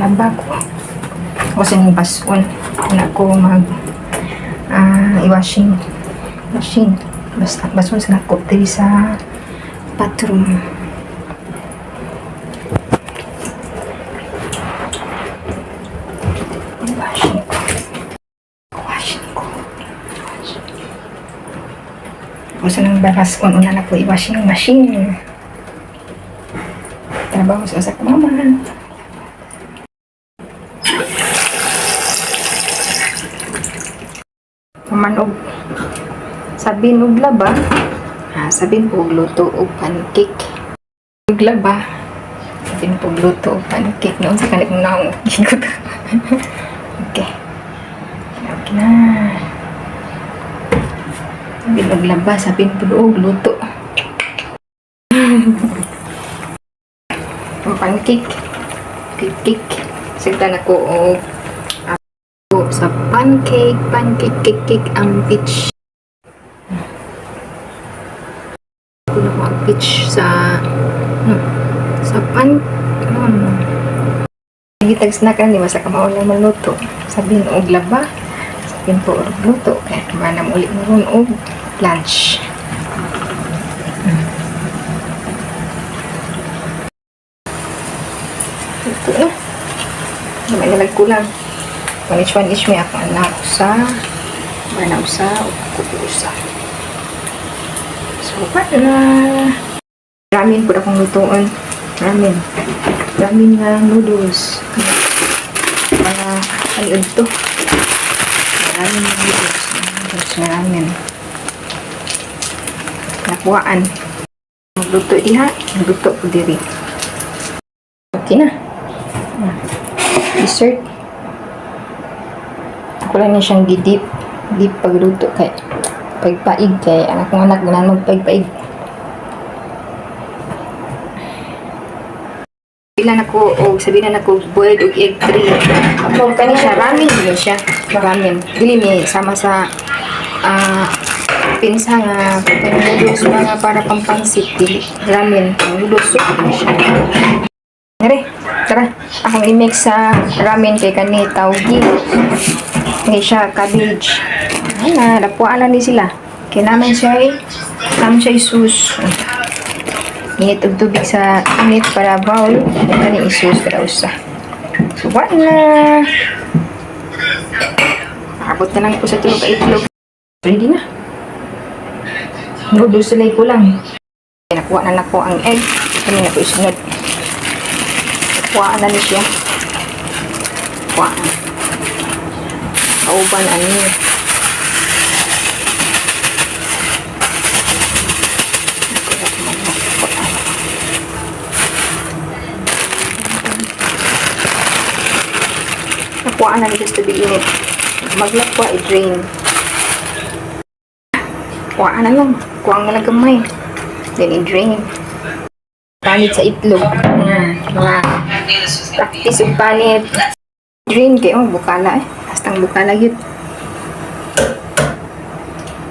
laba ko. O sa ning bason. Na ko mag i-washing machine. Basta bason sa nako diri sa bathroom. Gusto nang baras kung una na po i-washing machine. Trabaho sa usak mama. Manog. Sabin og laba. Sabin po og luto og pancake. Og laba. Sabin po og luto og pancake. Noon sa kanit mong naong gigot. Okay. Okay na. Binog laba, sabin po og luto. Ang pancake. Cake. Sigdan ako og sa pancake ang peach. Puno ko ang peach sa gitag snack kan di masa kamao lang maluto. Sabin og laba. Sabin po og luto kaya manam uli mo ron og lunch. Ito na. May nalag kulang. Which one is may ako anak sa banaw sa kukusa. So, na ramen po akong lutoon. Ramen na noodles. Para ayun to. Ramen na noodles. Ramen. Nakuhaan. Magluto diha. Magluto po diri. Okay na. Dessert. Ako lang na siyang gidip pagluto kay pagpaig kay anak kong anak na magpagpaig. Bilan ako o sabihin na ako boiled og egg 3. Ako kani siya ramen din siya. Ramen. Dili ni sama sa pinsa nga noodles mga para pampangsit dili. Ramen noodles soup siya. Tara, akong i-mix sa ramen kay kani tawgi. Hindi siya cabbage. Ay na, dapuan lang din sila. Kaya naman siya isus. Init og tubig sa init para bowl. Kani isus para usa. So, what na? Abot na lang po sa tulog ka itlog. Ready na. Noodles sila kulang. Nakuha na po ang egg. Kani na po isunod. Nakuha na niya siya. Nakuha na. Kauban ani. Nakuha na niya sa tubig init. Maglakwa i-drain. Kuha na lang. Kuha nga lang gamay. Then i-drain. Panit sa itlog. Mga practice yung panit. Drain kayo. Bukala eh. Bastang bukala yun.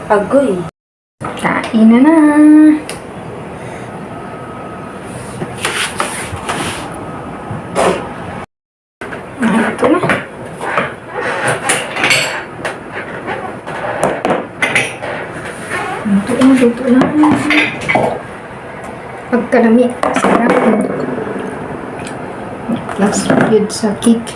Agoy. Kain na na. Ito na. Luto na. Pagkalami. Sarap. Last yun sa cake.